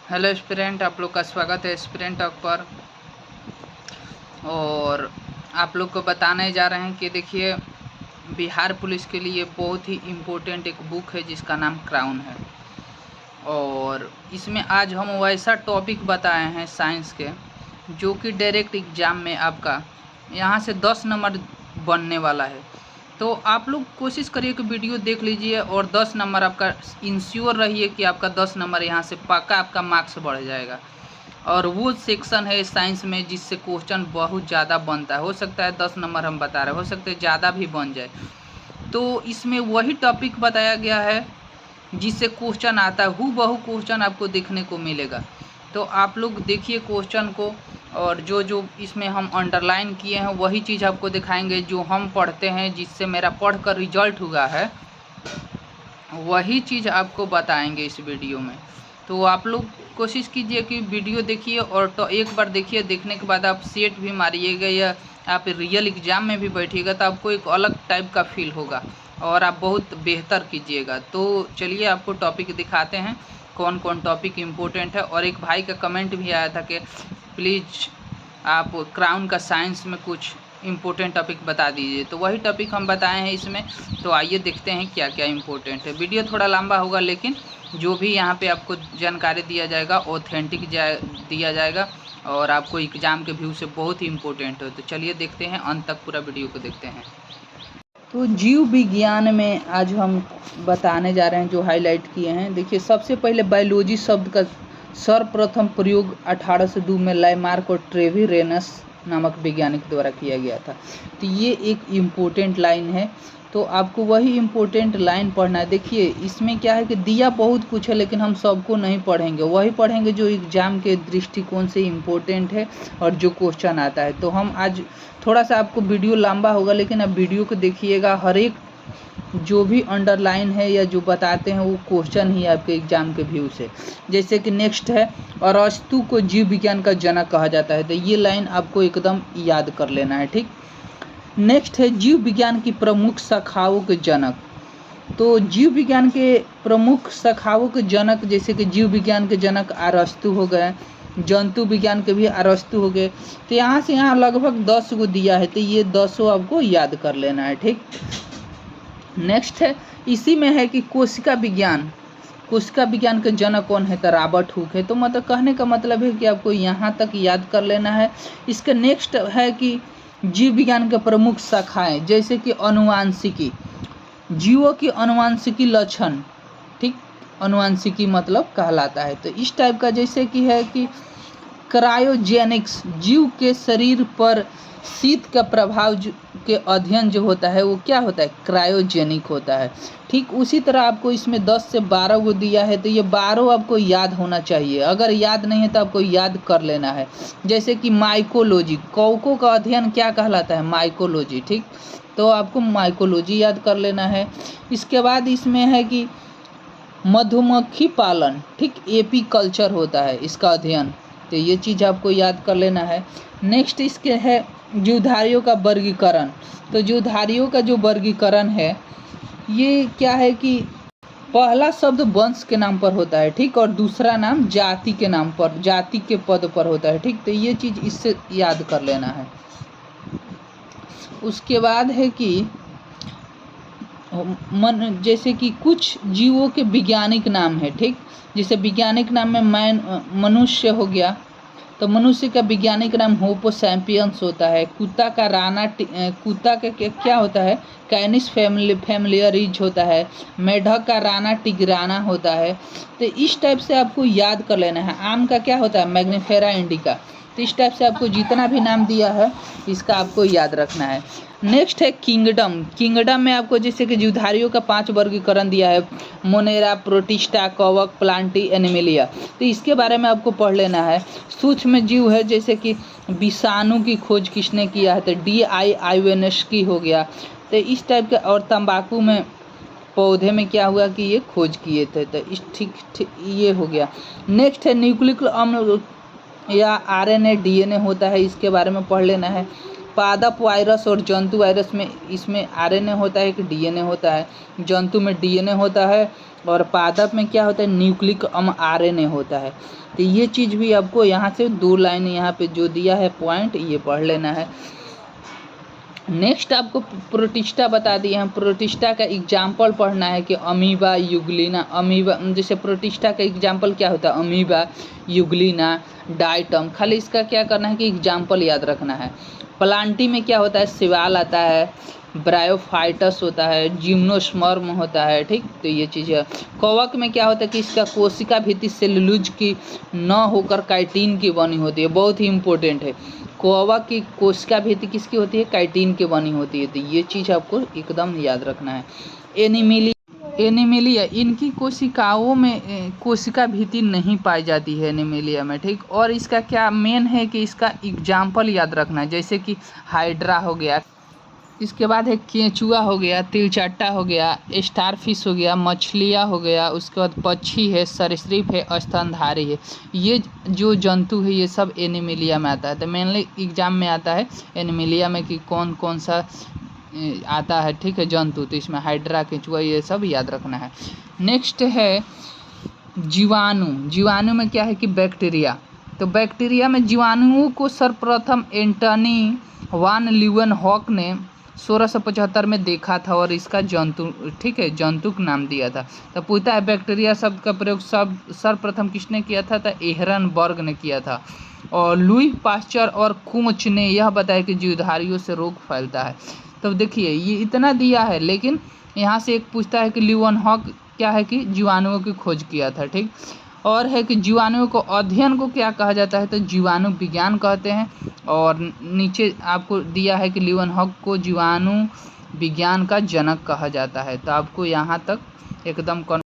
Hello student, आप लोग का स्वागत है स्टूडेंट टॉक पर। और आप लोग को बताने जा रहे हैं कि देखिए, बिहार पुलिस के लिए बहुत ही इम्पोर्टेंट एक बुक है जिसका नाम क्राउन है। और इसमें आज हम वैसा टॉपिक बताए हैं साइंस के जो कि डायरेक्ट एग्ज़ाम में आपका यहाँ से 10 नंबर बनने वाला है। तो आप लोग कोशिश करिए कि वीडियो देख लीजिए और 10 नंबर आपका इंश्योर रहिए कि आपका 10 नंबर यहाँ से पक्का आपका मार्क्स बढ़ जाएगा। और वो सेक्शन है साइंस में जिससे क्वेश्चन बहुत ज़्यादा बनता है। हो सकता है 10 नंबर हम बता रहे, हो सकता है ज़्यादा भी बन जाए। तो इसमें वही टॉपिक बताया गया है जिससे क्वेश्चन आता है, हूबहू क्वेश्चन आपको देखने को मिलेगा। तो आप लोग देखिए क्वेश्चन को, और जो जो इसमें हम अंडरलाइन किए हैं वही चीज़ आपको दिखाएंगे जो हम पढ़ते हैं, जिससे मेरा पढ़कर रिजल्ट हुआ है वही चीज़ आपको बताएंगे इस वीडियो में। तो आप लोग कोशिश कीजिए कि वीडियो देखिए, और तो एक बार देखिए, देखने के बाद आप सेट भी मारिएगा या आप रियल एग्ज़ाम में भी बैठिएगा तो आपको एक अलग टाइप का फील होगा और आप बहुत बेहतर कीजिएगा। तो चलिए आपको टॉपिक दिखाते हैं कौन कौन टॉपिक इम्पोर्टेंट है। और एक भाई का कमेंट भी आया था कि प्लीज़ आप क्राउन का साइंस में कुछ इम्पोर्टेंट टॉपिक बता दीजिए, तो वही टॉपिक हम बताए हैं इसमें। तो आइए देखते हैं क्या क्या इम्पोर्टेंट है। वीडियो थोड़ा लंबा होगा लेकिन जो भी यहाँ पे आपको जानकारी दिया जाएगा ऑथेंटिक दिया जाएगा और आपको एग्ज़ाम के व्यू से बहुत ही इम्पोर्टेंट है। तो चलिए देखते हैं, अंत तक पूरा वीडियो को देखते हैं। तो जीव विज्ञान में आज हम बताने जा रहे हैं जो हाईलाइट किए हैं। देखिए, सबसे पहले बायोलॉजी शब्द का सर्वप्रथम प्रयोग 1802 में लैमार्क और ट्रेविरेनस नामक वैज्ञानिक द्वारा किया गया था। तो ये एक इम्पोर्टेंट लाइन है, तो आपको वही इम्पोर्टेंट लाइन पढ़ना है। देखिए, इसमें क्या है कि दिया बहुत कुछ है लेकिन हम सबको नहीं पढ़ेंगे, वही पढ़ेंगे जो एग्ज़ाम के दृष्टिकोण से इम्पोर्टेंट है और जो क्वेश्चन आता है। तो हम आज थोड़ा सा आपको वीडियो लंबा होगा लेकिन आप वीडियो को देखिएगा, हर एक जो भी अंडरलाइन है या जो बताते हैं वो क्वेश्चन ही आपके एग्जाम के व्यू से। जैसे कि नेक्स्ट है, अरस्तु को जीव विज्ञान का जनक कहा जाता है। तो ये लाइन आपको एकदम याद कर लेना है, ठीक। नेक्स्ट है, जीव विज्ञान की प्रमुख शाखाओं के जनक। तो जीव विज्ञान के प्रमुख शाखाओं के जनक, जैसे कि जीव विज्ञान के जनक अरस्तु हो गए, जंतु विज्ञान के भी अरस्तु हो गए। तो यहाँ से यहाँ लगभग 10 को दिया है, तो ये 10 आपको याद कर लेना है, ठीक। नेक्स्ट है, इसी में है कि कोशिका विज्ञान के जनक कौन है, तो रॉबर्ट हुक है। तो मतलब कहने का मतलब है कि आपको यहाँ तक याद कर लेना है। इसके नेक्स्ट है कि जीव विज्ञान के प्रमुख शाखाएं, जैसे कि अनुवांशिकी, जीवों की अनुवांशिकी लक्षण, ठीक, अनुवांशिकी मतलब कहलाता है। तो इस टाइप का, जैसे कि है कि क्रायोजेनिक्स, जीव के शरीर पर शीत का प्रभाव के अध्ययन जो होता है वो क्या होता है, क्रायोजेनिक होता है, ठीक। उसी तरह आपको इसमें 10 से 12 को दिया है, तो ये 12 आपको याद होना चाहिए। अगर याद नहीं है तो आपको याद कर लेना है। जैसे कि माइकोलॉजी, कौकों का अध्ययन क्या कहलाता है, माइकोलॉजी, ठीक। तो आपको माइकोलॉजी याद कर लेना है। इसके बाद इसमें है कि मधुमक्खी पालन, ठीक, एपीकल्चर होता है इसका अध्ययन। तो ये चीज़ आपको याद कर लेना है। नेक्स्ट इसके है जीवधारियों का वर्गीकरण। तो जीवधारियों का जो वर्गीकरण है ये क्या है कि पहला शब्द वंश के नाम पर होता है, ठीक, और दूसरा नाम जाति के नाम पर, जाति के पद पर होता है, ठीक। तो ये चीज़ इससे याद कर लेना है। उसके बाद है कि जैसे कि कुछ जीवों के वैज्ञानिक नाम है, ठीक। जैसे वैज्ञानिक नाम में मनुष्य हो गया, तो मनुष्य का वैज्ञानिक नाम होपो सैम्पियंस होता है। कुत्ता का क्या होता है, कैनिस फैमिलियरीज होता है। मेढक का राना टिग्राना होता है। तो इस टाइप से आपको याद कर लेना है। आम का क्या होता है, मैग्नीफेरा इंडिका। तो इस टाइप से आपको जितना भी नाम दिया है इसका आपको याद रखना है। नेक्स्ट है किंगडम में आपको जैसे कि जीवधारियों का 5 वर्गीकरण दिया है, मोनेरा, प्रोटिस्टा, कवक, प्लांटी, एनिमिलिया। तो इसके बारे में आपको पढ़ लेना है। सूक्ष्म जीव है, जैसे कि विषाणु की खोज किसने किया है, तो D.I. आइवेनस्की हो गया। तो इस टाइप के। और तंबाकू में पौधे में क्या हुआ कि ये खोज किए थे, तो इस ठीक ये हो गया। नेक्स्ट है न्यूक्लिक अम्ल या RNA DNA होता है, इसके बारे में पढ़ लेना है। पादप वायरस और जंतु वायरस में इसमें RNA होता है कि DNA होता है, जंतु में DNA होता है और पादप में क्या होता है, न्यूक्लिक आरएनए होता है। तो ये चीज़ भी आपको यहाँ से 2 लाइन यहाँ पे जो दिया है पॉइंट, ये पढ़ लेना है। नेक्स्ट आपको प्रोटिस्टा बता दिए हैं। प्रोटिस्टा का एग्जाम्पल पढ़ना है कि अमीबा, यूग्लिना। अमीबा जैसे प्रोटिस्टा का एग्जाम्पल क्या होता है, अमीबा, यूग्लिना, डाइटम। खाली इसका क्या करना है कि एग्जाम्पल याद रखना है। प्लांटी में क्या होता है, सिवाल आता है, ब्रायोफाइटस होता है, जिम्नोस्पर्म होता है, ठीक। तो ये चीज़ है। कवक में क्या होता है कि इसका कोशिका भित्ति सेलुलोज की न होकर काइटिन की बनी होती है, बहुत ही इंपॉर्टेंट है। कवक की कोशिका भित्ति किसकी होती है, काइटिन की बनी होती है। तो ये चीज़ आपको एकदम याद रखना है। एनिमेलिया, इनकी कोशिकाओं में कोशिका भित्ति नहीं पाई जाती है एनिमेलिया में, ठीक। और इसका क्या मेन है कि इसका एग्जाम्पल याद रखना है, जैसे कि हाइड्रा हो गया, इसके बाद है केंचुआ हो गया, तिलचट्टा हो गया, स्टारफिश हो गया, मछलियाँ हो गया, उसके बाद पक्षी है, सरीसृप है, स्तनधारी है। ये जो जंतु है ये सब एनिमेलिया में आता है। तो मेनली एग्जाम में आता है एनिमेलिया में कि कौन कौन सा आता है, ठीक है, जंतु। तो इसमें हाइड्रा, केंचुआ, ये सब याद रखना है। नेक्स्ट है जीवाणु। जीवाणु में क्या है कि बैक्टीरिया। तो बैक्टीरिया में जीवाणुओं को सर्वप्रथम एंटनी वान लीeuwenhoek ने 1675 में देखा था और इसका जंतु, ठीक है, जंतुक नाम दिया था। तो पूछता है बैक्टीरिया शब्द का प्रयोग सर्वप्रथम किसने किया था, तो एहरनबर्ग ने किया था। और लुई पास्चर और कोच ने यह बताया कि जीवधारियों से रोग फैलता है। तो देखिए ये इतना दिया है, लेकिन यहाँ से एक पूछता है कि लीeuwenhoek क्या है कि जीवाणुओं की खोज किया था, ठीक। और है कि जीवाणुओं को अध्ययन को क्या कहा जाता है, तो जीवाणु विज्ञान कहते हैं। और नीचे आपको दिया है कि लीeuwenhoek को जीवाणु विज्ञान का जनक कहा जाता है। तो आपको यहाँ तक एकदम